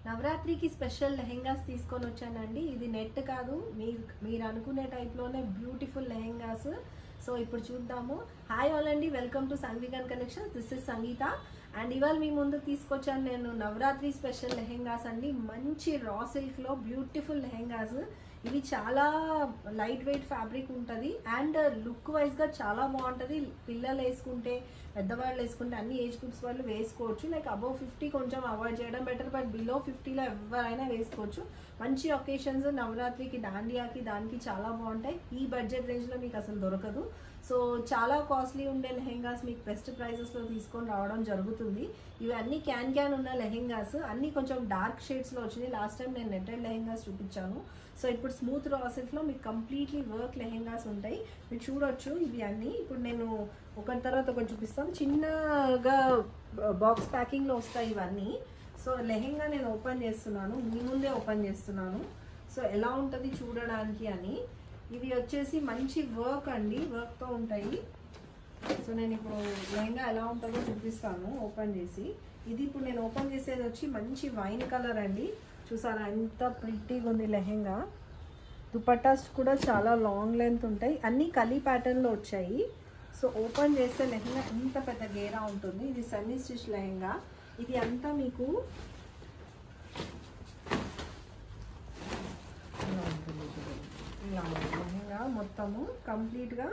నవరాత్రికి special lehengas తీసుకొని వచ్చానండి. ఇది నెట్ కాదు, మీరు అనుకునే టైప్లోనే బ్యూటిఫుల్ లెహెంగాస్. సో ఇప్పుడు చూద్దాము. హాయ్ ఆల్ అండి, వెల్కమ్ టు సంగీతన్ collections. This is Sangeetha and ఇవాళ మీ ముందు తీసుకొచ్చాను నేను నవరాత్రి స్పెషల్ లెహెంగాస్ అండి. మంచి రా సిల్క్లో బ్యూటిఫుల్ లెహెంగాస్. ఇవి చాలా లైట్ వెయిట్ ఫ్యాబ్రిక్ ఉంటుంది అండ్ లుక్ వైజ్గా చాలా బాగుంటుంది. పిల్లలు వేసుకుంటే, పెద్దవాళ్ళు వేసుకుంటే, అన్ని ఏజ్ గ్రూప్స్ వాళ్ళు వేసుకోవచ్చు. లైక్ అబౌవ్ 50 కొంచెం అవాయిడ్ చేయడం బెటర్, బట్ బిలో 50లో ఎవరైనా వేసుకోవచ్చు. మంచి ఒకేషన్స్, నవరాత్రికి, దాండియాకి, దానికి చాలా బాగుంటాయి. ఈ బడ్జెట్ రేంజ్లో మీకు అసలు దొరకదు. సో చాలా కాస్ట్లీ ఉండే లెహెంగాస్ మీకు బెస్ట్ ప్రైజెస్లో తీసుకొని రావడం జరుగుతుంది. ఇవి అన్ని క్యాన్ ఉన్న లెహెంగాస్, అన్నీ కొంచెం డార్క్ షేడ్స్లో వచ్చినాయి. లాస్ట్ టైం నేను నెట్టెడ్ లెహెంగాస్ చూపించాను. సో ఇప్పుడు స్మూత్ రా సిల్క్లో మీకు కంప్లీట్లీ వర్క్ లెహెంగాస్ ఉంటాయి. మీరు చూడొచ్చు ఇవి అన్నీ. ఇప్పుడు నేను ఒకటి తర్వాత ఒకటి చూపిస్తాను. చిన్నగా బాక్స్ ప్యాకింగ్లో వస్తాయి ఇవన్నీ. సో లెహెంగా నేను ఓపెన్ చేస్తున్నాను, మీ ముందే ఓపెన్ చేస్తున్నాను. సో ఎలా ఉంటుంది చూడడానికి అని. ఇవి వచ్చేసి మంచి వర్క్ అండి, వర్క్తో ఉంటాయి. సో నేను ఇప్పుడు లెహంగా ఎలా ఉంటుందో చూపిస్తాను ఓపెన్ చేసి. ఇది ఇప్పుడు నేను ఓపెన్ చేసేది వచ్చి మంచి వైన్ కలర్ అండి. చూసారా ఎంత ప్రిట్టీగా ఉంది లెహెంగా. దుపట్టాస్ కూడా చాలా లాంగ్ లెంత్ ఉంటాయి, అన్నీ కలీ ప్యాటర్న్లో వచ్చాయి. సో ఓపెన్ చేస్తే లెహెంగా ఇంత పెద్ద గేరా ఉంటుంది. ఇది సెమీ స్టిచ్ లెహెంగా. ఇది అంతా మీకు ఇలా ఉంటుంది లెహెంగా మొత్తము కంప్లీట్గా.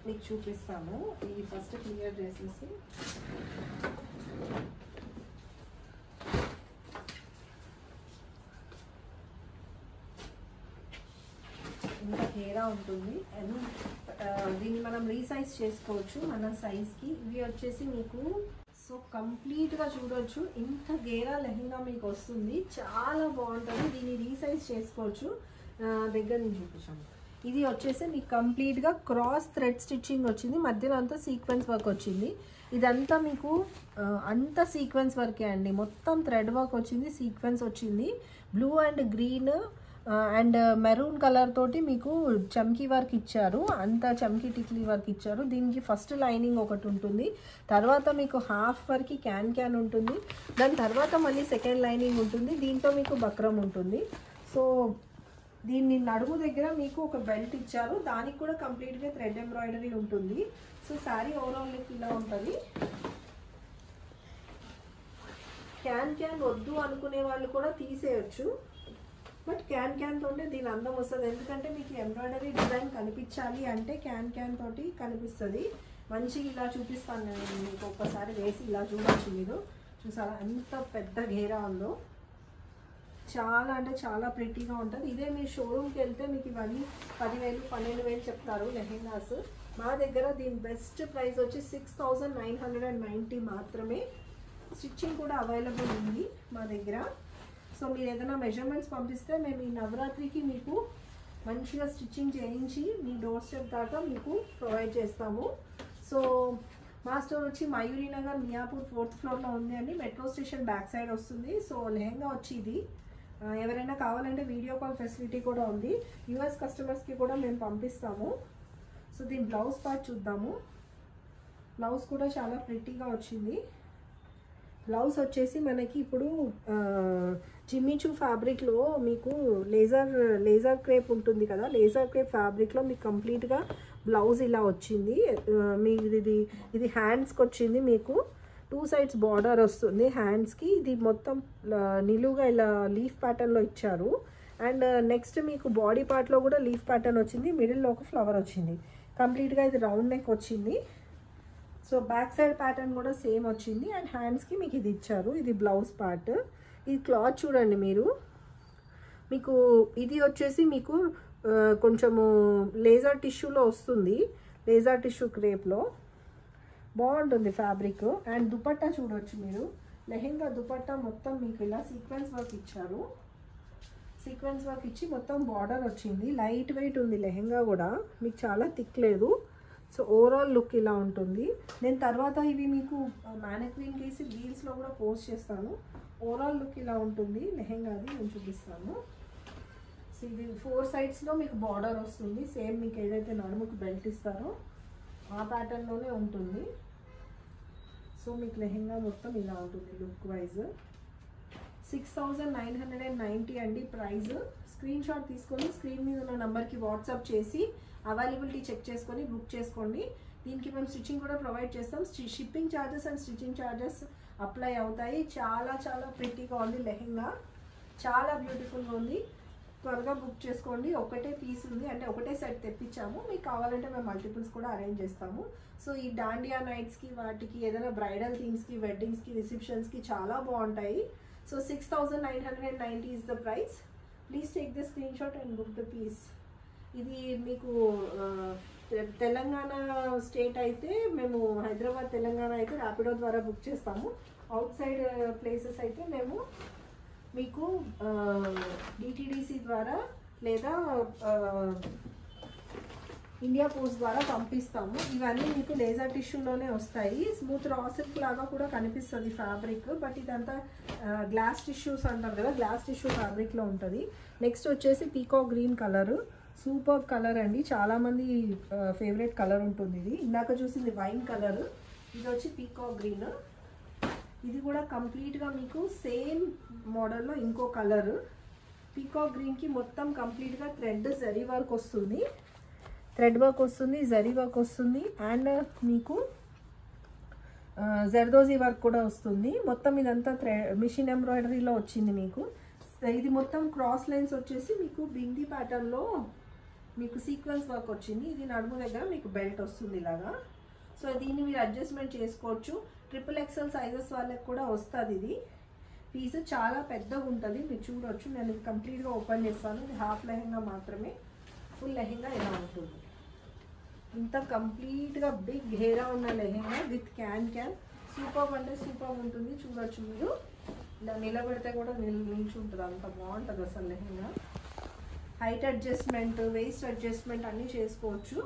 మీకు చూపిస్తాను. ఇది ఫస్ట్ క్లియర్ చేసేసి ఇంత గేరా ఉంటుంది. అండ్ దీన్ని మనం రీసైజ్ చేసుకోవచ్చు మన సైజ్కి. ఇవి వచ్చేసి మీకు సో కంప్లీట్గా చూడవచ్చు ఇంత గేరా లెహెంగా మీకు వస్తుంది. చాలా బాగుంటుంది. దీన్ని రీసైజ్ చేసుకోవచ్చు. దగ్గర నుంచి చూపించాము. ఇది వచ్చేసి మీకు కంప్లీట్గా క్రాస్ థ్రెడ్ స్టిచ్చింగ్ వచ్చింది, మధ్యలో అంతా సీక్వెన్స్ వర్క్ వచ్చింది. ఇదంతా మీకు అంత సీక్వెన్స్ వర్కే అండి. మొత్తం థ్రెడ్ వర్క్ వచ్చింది, సీక్వెన్స్ వచ్చింది. Blue and green and maroon colour తోటి మీకు చమ్కీ వర్క్ ఇచ్చారు, అంతా చమ్కీ టిక్లీ వర్క్ ఇచ్చారు. దీనికి ఫస్ట్ లైనింగ్ ఒకటి ఉంటుంది, తర్వాత మీకు హాఫ్ వరకు క్యాన్ ఉంటుంది, దాని తర్వాత మళ్ళీ సెకండ్ లైనింగ్ ఉంటుంది. దీంతో మీకు బక్రం ఉంటుంది. సో దీన్ని నడుము దగ్గర మీకు ఒక బెల్ట్ ఇచ్చారు, దానికి కూడా కంప్లీట్గా థ్రెడ్ ఎంబ్రాయిడరీ ఉంటుంది. సో శారీ ఓవరాల్ లుక్ ఇలా ఉంటుంది. క్యాన్ వద్దు అనుకునే వాళ్ళు కూడా తీసేయచ్చు, బట్ క్యాన్ తోటే దీని అందం వస్తుంది. ఎందుకంటే మీకు ఎంబ్రాయిడరీ డిజైన్ కనిపించాలి అంటే క్యాన్ తోటి కనిపిస్తుంది. మంచిగా ఇలా చూపిస్తాను నేను మీకు. ఒక్కసారి వేసి ఇలా చూడవచ్చు. మీరు చూసారా ఎంత పెద్ద గేరా ఉందో. చాలా అంటే చాలా ప్రిటీగా ఉంటుంది. ఇదే మీరు షోరూమ్కి వెళ్తే మీకు ఇవన్నీ 10,000 12,000 చెప్తారు లెహెంగాస్. మా దగ్గర దీని బెస్ట్ ప్రైస్ వచ్చి 6,990 మాత్రమే. స్టిచ్చింగ్ కూడా అవైలబుల్ ఉంది మా దగ్గర. సో మీరు ఏదైనా మెజర్మెంట్స్ పంపిస్తే మేము ఈ నవరాత్రికి మీకు మంచిగా స్టిచ్చింగ్ చేయించి మీ డోర్ స్టెప్ దాకా మీకు ప్రొవైడ్ చేస్తాము. సో మా స్టోర్ వచ్చి మయూరి నగర్, మియాపూర్ 4th ఫ్లోర్లో ఉంది అండి. మెట్రో స్టేషన్ బ్యాక్ సైడ్ వస్తుంది. సో లెహెంగా వచ్చి ఇది ఎవరైనా కావాలంటే వీడియో కాల్ ఫెసిలిటీ కూడా ఉంది. యూఎస్ కస్టమర్స్కి కూడా మేము పంపిస్తాము. సో దీని బ్లౌజ్ పార్ట్ చూద్దాము. బ్లౌజ్ కూడా చాలా ప్రిటీగా వచ్చింది. బ్లౌజ్ వచ్చేసి మనకి ఇప్పుడు జిమ్మిచూ ఫ్యాబ్రిక్లో మీకు లేజర్ క్రేప్ ఉంటుంది కదా, లేజర్ క్రేప్ ఫ్యాబ్రిక్లో మీకు కంప్లీట్గా బ్లౌజ్ ఇలా వచ్చింది. మీకు ఇది హ్యాండ్స్కి వచ్చింది. మీకు 2 సైడ్స్ బార్డర్ వస్తుంది హ్యాండ్స్కి. ఇది మొత్తం నిలువుగా ఇలా లీఫ్ ప్యాటర్న్లో ఇచ్చారు. అండ్ నెక్స్ట్ మీకు బాడీ పార్ట్లో కూడా లీఫ్ ప్యాటర్న్ వచ్చింది, మిడిల్లో ఒక ఫ్లవర్ వచ్చింది. కంప్లీట్గా ఇది రౌండ్ నెక్ వచ్చింది. సో బ్యాక్ సైడ్ ప్యాటర్న్ కూడా సేమ్ వచ్చింది. అండ్ హ్యాండ్స్కి మీకు ఇది ఇచ్చారు. ఇది బ్లౌజ్ పార్ట్. ఈ క్లాత్ చూడండి మీరు. మీకు ఇది వచ్చేసి మీకు కొంచెము లేజర్ టిష్యూలో వస్తుంది, లేజర్ టిష్యూ క్రేప్లో బాగుంటుంది ఫ్యాబ్రిక్. అండ్ దుపట్టా చూడవచ్చు మీరు. లెహెంగా దుపట్టా మొత్తం మీకు ఇలా సీక్వెన్స్ వర్క్ ఇచ్చారు. సీక్వెన్స్ వర్క్ ఇచ్చి మొత్తం బార్డర్ వచ్చింది. లైట్ వెయిట్ ఉంది లెహెంగా కూడా, మీకు చాలా థిక్ లేదు. సో ఓవరాల్ లుక్ ఇలా ఉంటుంది. నేను తర్వాత ఇవి మీకు మ్యానిక్విన్ కేసి రీల్స్లో కూడా పోస్ట్ చేస్తాను. ఓవరాల్ లుక్ ఇలా ఉంటుంది లెహెంగాది, నేను చూపిస్తాను. సో ఇది 4 సైడ్స్లో మీకు బార్డర్ వస్తుంది. సేమ్ మీకు ఏదైతే నడుముకు బెల్ట్ ఇస్తారో ఆ ప్యాటర్న్లోనే ఉంటుంది. సో మీకు లెహెంగా మొత్తం ఇలా ఉంటుంది లుక్ వైజ్. 6990 అండి ప్రైస్. స్క్రీన్ షాట్ తీసుకొని స్క్రీన్ మీద ఉన్న నెంబర్కి వాట్సాప్ చేసి అవైలబిలిటీ చెక్ చేసుకొని బుక్ చేసుకోండి. దీనికి మేము స్టిచ్చింగ్ కూడా ప్రొవైడ్ చేస్తాం. Shipping charges and stitching charges apply అవుతాయి. చాలా చాలా ప్రిటీగా ఉంది లెహెంగా, చాలా బ్యూటిఫుల్గా ఉంది. త్వరగా బుక్ చేసుకోండి. ఒకటే పీస్ ఉంది, అంటే ఒకటే సెట్ తెప్పించాము. మీకు కావాలంటే మేము మల్టిపుల్స్ కూడా అరేంజ్ చేస్తాము. సో ఈ డాండియా నైట్స్కి, వాటికి ఏదైనా బ్రైడల్ థీమ్స్కి, వెడ్డింగ్స్కి, రిసెప్షన్స్కి చాలా బాగుంటాయి. So 6990 is the price. Please take the screenshot and book the piece. ఇది మీకు తెలంగాణ స్టేట్ అయితే మేము హైదరాబాద్, తెలంగాణ అయితే ర్యాపిడో ద్వారా బుక్ చేస్తాము. అవుట్ సైడ్ ప్లేసెస్ అయితే మేము మీకు డిటిడిసి ద్వారా లేదా ఇండియా పోస్ట్ ద్వారా పంపిస్తాము. ఇవన్నీ మీకు లేజర్ టిష్యూలోనే వస్తాయి. స్మూత్ రా సిల్క్ లాగా కూడా కనిపిస్తుంది ఫ్యాబ్రిక్, బట్ ఇదంతా గ్లాస్ టిష్యూస్ అంటారు కదా, గ్లాస్ టిష్యూ ఫ్యాబ్రిక్లో ఉంటుంది. నెక్స్ట్ వచ్చేసి peacock green colour, super colour అండి. చాలామంది ఫేవరెట్ కలర్ ఉంటుంది ఇది. ఇందాక చూసింది వైన్ కలర్, ఇది వచ్చి పీకాక్ గ్రీన్. ఇది కూడా కంప్లీట్గా మీకు సేమ్ మోడల్లో ఇంకో కలర్. పీకాక్ గ్రీన్కి మొత్తం కంప్లీట్గా థ్రెడ్ జరీ వర్క్ వస్తుంది, థ్రెడ్ వర్క్ వస్తుంది, జరీ వర్క్ వస్తుంది, అండ్ మీకు జర్దోజీ వర్క్ కూడా వస్తుంది. మొత్తం ఇదంతా మిషన్ ఎంబ్రాయిడరీలో వచ్చింది మీకు. ఇది మొత్తం క్రాస్ లైన్స్ వచ్చేసి మీకు బిందీ ప్యాటర్న్లో మీకు సీక్వెన్స్ వర్క్ వచ్చింది. ఇది నడుము దగ్గర మీకు బెల్ట్ వస్తుంది ఇలాగా. సో దీన్ని మీరు అడ్జస్ట్మెంట్ చేసుకోవచ్చు. XXL సైజెస్ వాళ్ళకి కూడా వస్తుంది. ఇది పీస్ చాలా పెద్దగా ఉంటుంది, మీరు చూడవచ్చు. నేను ఇది కంప్లీట్గా ఓపెన్ చేస్తాను. ఇది హాఫ్ లెహెంగా మాత్రమే. ఫుల్ లెహెంగా ఇలా ఉంటుంది. ఇంత కంప్లీట్గా బిగ్ హెయిరా ఉన్న లెహెంగా విత్ క్యాన్. సూపర్ అంటే సూపర్ ఉంటుంది, చూడవచ్చు మీరు. ఇలా నిలబెడితే కూడా నిల్చుంటుంది, అంత బాగుంటుంది అసలు lehenga. Height adjustment, waste adjustment అన్నీ చేసుకోవచ్చు.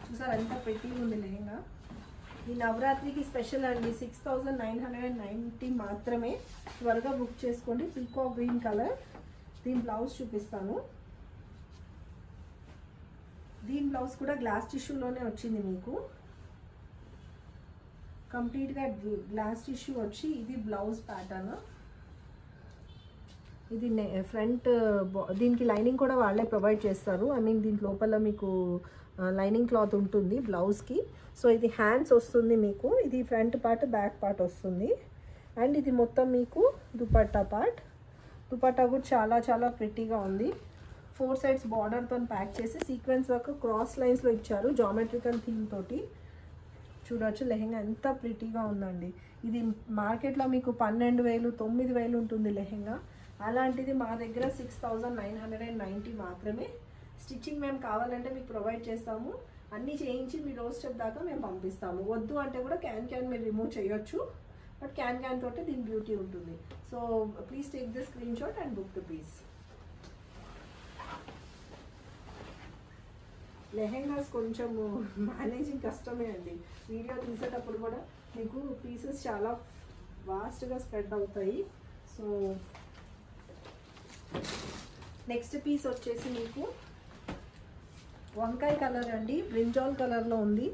చూసారు ఎంత ప్రిటీగా ఉంది లెహెంగా. ఈ నవరాత్రికి స్పెషల్ అండి. 6990 మాత్రమే. త్వరగా బుక్ చేసుకోండి. Peacock green colour. దీని బ్లౌజ్ చూపిస్తాను. దీని బ్లౌజ్ కూడా గ్లాస్ టిష్యూలోనే వచ్చింది మీకు. కంప్లీట్గా గ్లాస్ టిష్యూ వచ్చి ఇది బ్లౌజ్ ప్యాటర్న్. ఇది ఫ్రంట్, దీనికి లైనింగ్ కూడా వాళ్ళే ప్రొవైడ్ చేస్తారు. ఐ మీన్ దీని లోపల మీకు లైనింగ్ క్లాత్ ఉంటుంది బ్లౌజ్కి. సో ఇది హ్యాండ్స్ వస్తుంది మీకు. ఇది ఫ్రంట్ పార్ట్, బ్యాక్ పార్ట్ వస్తుంది. అండ్ ఇది మొత్తం మీకు దుపట్టా పార్ట్. దుపట్టా కూడా చాలా చాలా ప్రిటీగా ఉంది. 4 సైడ్స్ బార్డర్తో ప్యాక్ చేసి సీక్వెన్స్ వర్క్ క్రాస్ లైన్స్లో ఇచ్చారు, జామెట్రికల్ థీమ్ తోటి. చూడవచ్చు లెహెంగా ఎంత ప్రిటీగా ఉందండి. ఇది మార్కెట్లో మీకు 12,000, 9,000 ఉంటుంది లెహెంగా. అలాంటిది మా దగ్గర 6990 మాత్రమే. స్టిచ్చింగ్ మేము కావాలంటే మీకు ప్రొవైడ్ చేస్తాము. అన్నీ చేయించి మీ డోర్ స్టెప్ దాకా మేము పంపిస్తాము. వద్దు అంటే కూడా క్యాన్ మీరు రిమూవ్ చేయొచ్చు, బట్ క్యాన్ తోటి దీని బ్యూటీ ఉంటుంది. So please take the screenshot and book the piece. Lehengas కొంచెం మేనేజింగ్ కష్టమే అండి. వీడియో తీసేటప్పుడు కూడా మీకు పీసెస్ చాలా వాస్ట్గా స్ప్రెడ్ అవుతాయి. సో నెక్స్ట్ పీస్ వచ్చేసి మీకు వంకాయ కలర్ అండి. బ్రింజాల్ కలర్లో ఉంది.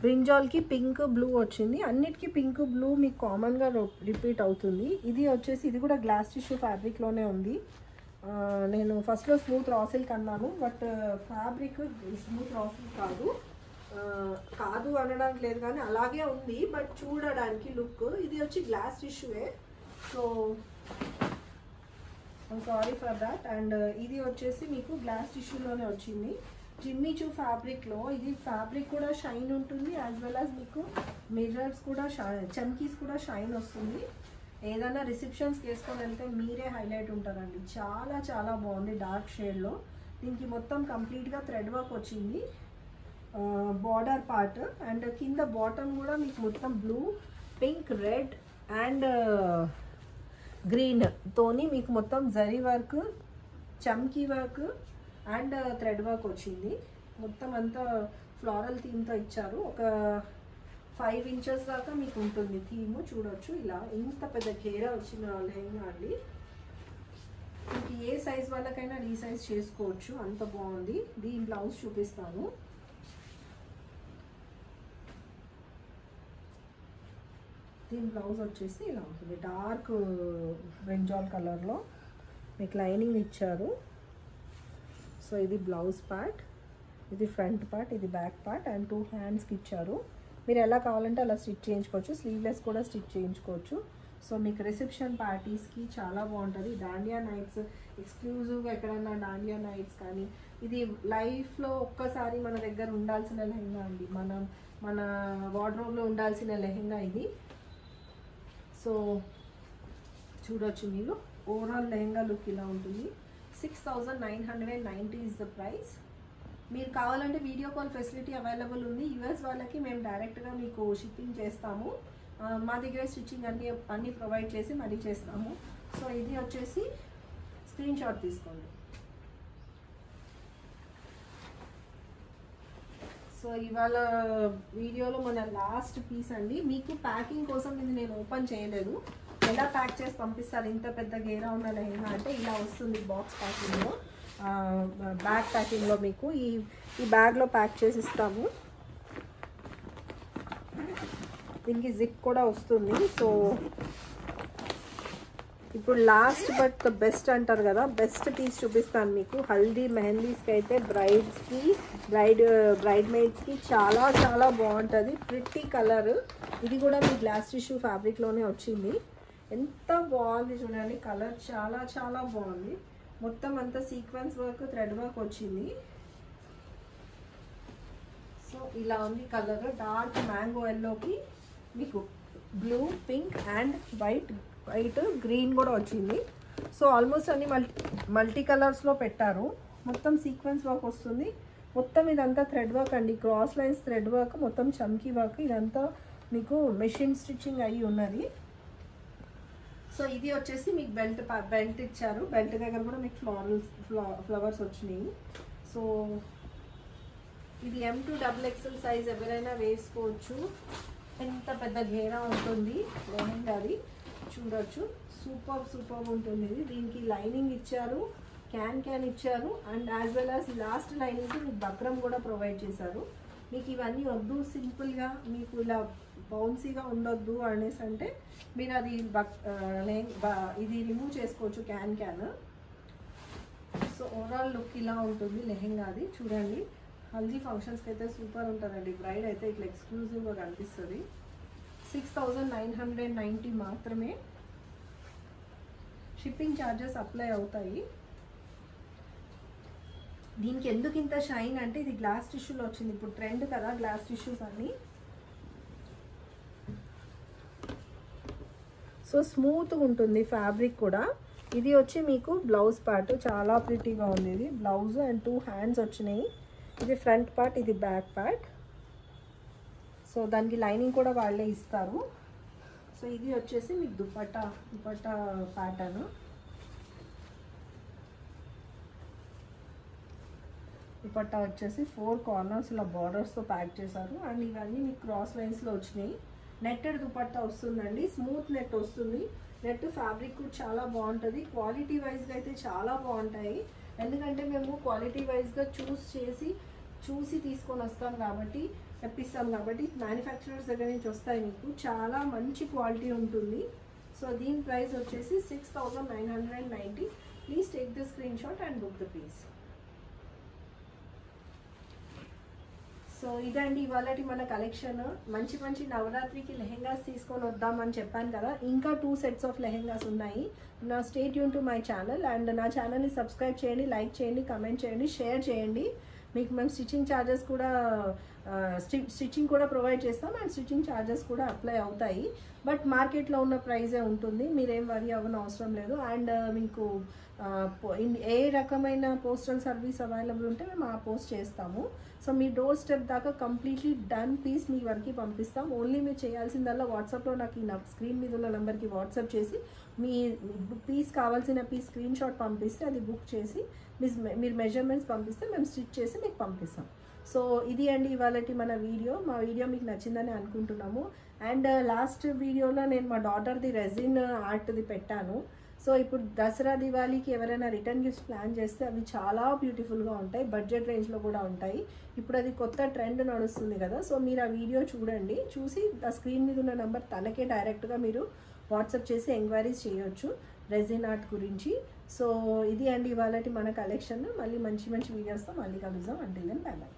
బ్రింజాల్కి పింక్, బ్లూ వచ్చింది. అన్నిటికీ పింక్, బ్లూ మీకు కామన్గా రిపీట్ అవుతుంది. ఇది వచ్చేసి ఇది కూడా గ్లాస్ టిష్యూ ఫ్యాబ్రిక్లోనే ఉంది. నేను ఫస్ట్లో స్మూత్ రా సిల్క్ అన్నాను, but fabric smooth raw silk కాదు అనడానికి లేదు, కానీ అలాగే ఉంది. బట్ చూడడానికి లుక్ ఇది వచ్చి గ్లాస్ టిష్యూయే. So sorry for that. And ఇది వచ్చేసి మీకు గ్లాస్ టిష్యూలోనే వచ్చింది. జిమ్మిచూ ఫ్యాబ్రిక్లో. ఇది ఫ్యాబ్రిక్ కూడా షైన్ ఉంటుంది, యాజ్ వెల్ యాజ్ మీకు మిర్రర్స్ కూడా చమ్కీస్ కూడా షైన్ వస్తుంది. ఏదైనా రిసెప్షన్స్కి వేసుకొని వెళ్తే మీరే హైలైట్ ఉంటారండి. చాలా చాలా బాగుంది డార్క్ షేడ్లో. దీనికి మొత్తం కంప్లీట్గా థ్రెడ్ వర్క్ వచ్చింది బార్డర్ పార్ట్. అండ్ కింద బాటమ్ కూడా మీకు మొత్తం blue, pink, red and green తోని మీకు మొత్తం జరీ వర్క్, చమ్కీ వర్క్ అండ్ థ్రెడ్ వర్క్ వచ్చింది. మొత్తం అంతా ఫ్లోరల్ థీమ్తో ఇచ్చారు. ఒక 5 ఇంచెస్ దాకా మీకు ఉంటుంది థీమ్. చూడొచ్చు ఇలా ఇంత పెద్ద ఘేరా వచ్చిన లెహంగా అండి. మీకు ఏ సైజ్ వాళ్ళకైనా రీసైజ్ చేసుకోవచ్చు, అంత బాగుంది. దీని బ్లౌజ్ చూపిస్తాను. దీని బ్లౌజ్ వచ్చేసి ఇలా ఉంటుంది, డార్క్ బ్రింజాల్ కలర్లో మీకు లైనింగ్ ఇచ్చారు. సో ఇది బ్లౌజ్ పార్ట్, ఇది ఫ్రంట్ పార్ట్, ఇది బ్యాక్ పార్ట్ అండ్ 2 హ్యాండ్స్కి ఇచ్చారు. మీరు ఎలా కావాలంటే అలా స్టిచ్ చేయించుకోవచ్చు, స్లీవ్లెస్ కూడా స్టిచ్ చేయించుకోవచ్చు. సో మీకు రిసెప్షన్ పార్టీస్కి చాలా బాగుంటుంది. డాండియా నైట్స్ ఎక్స్క్లూజివ్గా ఎక్కడన్నా డాండియా నైట్స్ కానీ, ఇది లైఫ్లో ఒక్కసారి మన దగ్గర ఉండాల్సిన లెహెంగా అండి, మన వార్డ్రోబ్లో ఉండాల్సిన లెహెంగా ఇది. సో చూడొచ్చు మీరు, ఓవరాల్ లెహెంగా లుక్ ఇలా ఉంటుంది. 6990 ఇస్ ద ప్రైస్. మీరు కావాలంటే వీడియో కాల్ ఫెసిలిటీ అవైలబుల్ ఉంది. యూఎస్ వాళ్ళకి మేము డైరెక్ట్గా మీకు షిప్పింగ్ చేస్తాము, మా దగ్గర స్టిచ్చింగ్ అన్నీ ప్రొవైడ్ చేసి మరీ చేస్తాము. సో ఇది వచ్చేసి స్క్రీన్ షాట్ తీసుకోండి. సో ఇవాళ వీడియోలో మన లాస్ట్ పీస్ అండి. మీకు ప్యాకింగ్ కోసం ఇది నేను ఓపెన్ చేయలేదు, ఎలా ప్యాక్ చేసి పంపిస్తారు ఇంత పెద్ద గేరా ఉన్న లెహంగా అంటే ఇలా వస్తుంది బాక్స్ ప్యాకింగ్లో, బ్యాగ్ ప్యాకింగ్లో మీకు ఈ బ్యాగ్లో ప్యాక్ చేసి ఇస్తాము. దీనికి జిప్ కూడా వస్తుంది. సో ఇప్పుడు లాస్ట్ బట్ బెస్ట్ అంటారు కదా, బెస్ట్ పీస్ చూపిస్తాను మీకు. హల్దీ మెహందీస్కి అయితే బ్రైడ్స్కి బ్రైడ్ మేడ్స్కి చాలా చాలా బాగుంటుంది. ప్రిట్టి కలర్, ఇది కూడా మీ గ్లాస్ టిష్యూ ఫ్యాబ్రిక్లోనే వచ్చింది. ఎంత బాగుంది చూడండి, కలర్ చాలా చాలా బాగుంది. మొత్తం అంతా సీక్వెన్స్ వర్క్, థ్రెడ్ వర్క్ వచ్చింది. సో ఇలా ఉంది కలర్, డార్క్ మ్యాంగో ఎల్లోకి మీకు blue, pink and white green కూడా వచ్చింది. సో ఆల్మోస్ట్ అన్ని మల్టీ కలర్స్లో పెట్టారు. మొత్తం సీక్వెన్స్ వర్క్ వస్తుంది. మొత్తం ఇదంతా థ్రెడ్ వర్క్ అండి, క్రాస్ లైన్స్ థ్రెడ్ వర్క్, మొత్తం చమ్కీ వర్క్, ఇదంతా మీకు మెషిన్ స్టిచ్చింగ్ అయ్యి ఉన్నది. సో ఇది వచ్చేసి మీకు బెల్ట్ ఇచ్చారు, బెల్ట్ దగ్గర కూడా మీకు ఫ్లవర్స్ వచ్చినాయి. సో ఇది M2 XXL సైజ్ ఎవరైనా వేసుకోవచ్చు. ఎంత పెద్ద ఘేరా ఉంటుంది లెహంగాది చూడొచ్చు, సూపర్ ఉంటుంది ఇది. దీనికి లైనింగ్ ఇచ్చారు, క్యాన్ ఇచ్చారు and as well as last లైనింగ్కి మీకు బక్రం కూడా ప్రొవైడ్ చేశారు. మీకు ఇవన్నీ వద్దు, సింపుల్గా మీకు ఇలా బౌన్సీగా ఉండొద్దు అనేసి అంటే మీరు అది ఇది రిమూవ్ చేసుకోవచ్చు క్యాన్. సో ఓవరాల్ లుక్ ఇలా ఉంటుంది లెహెంగాది చూడండి. హల్దీ ఫంక్షన్స్కి అయితే సూపర్ ఉంటుందండి. బ్రైడ్ అయితే ఇట్లా ఎక్స్క్లూజివ్గా కనిపిస్తుంది. 6990 మాత్రమే. షిప్పింగ్ ఛార్జెస్ అప్లై అవుతాయి. దీనికి ఎందుకు ఇంత షైన్ అంటే ఇది గ్లాస్ టిష్యూలో వచ్చింది, ఇప్పుడు ట్రెండ్ కదా గ్లాస్ టిష్యూస్ అన్నీ. సో స్మూత్గా ఉంటుంది ఫ్యాబ్రిక్ కూడా. ఇది వచ్చి మీకు బ్లౌజ్ పార్ట్, చాలా ప్రిటీగా ఉంది ఇది బ్లౌజ్ అండ్ 2 హ్యాండ్స్ వచ్చినాయి. ఇది ఫ్రంట్ పార్ట్, ఇది బ్యాక్ పార్ట్. సో దానికి లైనింగ్ కూడా వాళ్ళే ఇస్తారు. సో ఇది వచ్చేసి మీకు దుపట్టా ప్యాటర్న్. దుపట్టా వచ్చేసి 4 కార్నర్స్ ఇలా బార్డర్స్తో ప్యాక్ చేశారు అండ్ ఇవన్నీ మీకు క్రాస్ లైన్స్లో వచ్చినాయి. నెట్టెడ్ దుపట్టా వస్తుందండి, స్మూత్ నెట్ వస్తుంది. నెట్ ఫ్యాబ్రిక్ కూడా చాలా బాగుంటుంది. క్వాలిటీ వైజ్గా అయితే చాలా బాగుంటాయి, ఎందుకంటే మేము క్వాలిటీ వైజ్గా చూసి తీసుకొని వస్తాం కాబట్టి, తెప్పిస్తాం కాబట్టి మ్యానుఫ్యాక్చరర్స్ దగ్గర నుంచి వస్తాయి. మీకు చాలా మంచి క్వాలిటీ ఉంటుంది. సో దీని ప్రైస్ వచ్చేసి 6990. Please take the screenshot and book the piece. So ఇదండి ఇవాళ మన కలెక్షన్. మంచి నవరాత్రికి లెహెంగాస్ తీసుకొని వద్దామని చెప్పాను కదా, ఇంకా 2 సెట్స్ ఆఫ్ లెహెంగాస్ ఉన్నాయి. నా stay tune to my channel and నా ఛానల్ని సబ్స్క్రైబ్ చేయండి, లైక్ చేయండి, కమెంట్ చేయండి, షేర్ చేయండి. మీకు మేము స్టిచ్చింగ్ కూడా ప్రొవైడ్ చేస్తాం అండ్ స్టిచ్చింగ్ ఛార్జెస్ కూడా అప్లై అవుతాయి. బట్ మార్కెట్లో ఉన్న ప్రైజే ఉంటుంది, మీరేం వరీ అవ్వని అవసరం లేదు. అండ్ మీకు ఏ రకమైన పోస్టల్ సర్వీస్ అవైలబుల్ ఉంటే మేము ఆ పోస్ట్ చేస్తాము. సో మీ డోర్ స్టెప్ దాకా కంప్లీట్లీ డన్ పీస్ మీ వరకు పంపిస్తాం. ఓన్లీ మీరు చేయాల్సిందల్లా వాట్సాప్లో నాకు ఈ స్క్రీన్ మీద ఉన్న నెంబర్కి వాట్సాప్ చేసి మీ పీస్ కావాల్సిన పీస్ స్క్రీన్ షాట్ పంపిస్తే అది బుక్ చేసి మీరు మెజర్మెంట్స్ పంపిస్తే మేము స్టిచ్ చేసి మీకు పంపిస్తాం. సో ఇది అండి ఇవాళ మన వీడియో. మా వీడియో మీకు నచ్చిందని అనుకుంటున్నాము. అండ్ లాస్ట్ వీడియోలో నేను మా డాటర్ది రెజిన్ ఆర్ట్ది పెట్టాను. సో ఇప్పుడు దసరా దివాళీకి ఎవరైనా రిటర్న్ గిఫ్ట్స్ ప్లాన్ చేస్తే అవి చాలా బ్యూటిఫుల్గా ఉంటాయి, బడ్జెట్ రేంజ్లో కూడా ఉంటాయి. ఇప్పుడు అది కొత్త ట్రెండ్ నడుస్తుంది కదా, సో మీరు ఆ వీడియో చూడండి, చూసి ఆ స్క్రీన్ మీద ఉన్న నెంబర్ తనకే డైరెక్ట్గా మీరు వాట్సాప్ చేసి ఎంక్వైరీస్ చేయొచ్చు రెజిన్ ఆర్ట్ గురించి. సో ఇది అండి ఇవాళ మన కలెక్షన్. మళ్ళీ మంచి మంచి వీడియోస్తో మళ్ళీ కలుద్దాం. Until then bye by.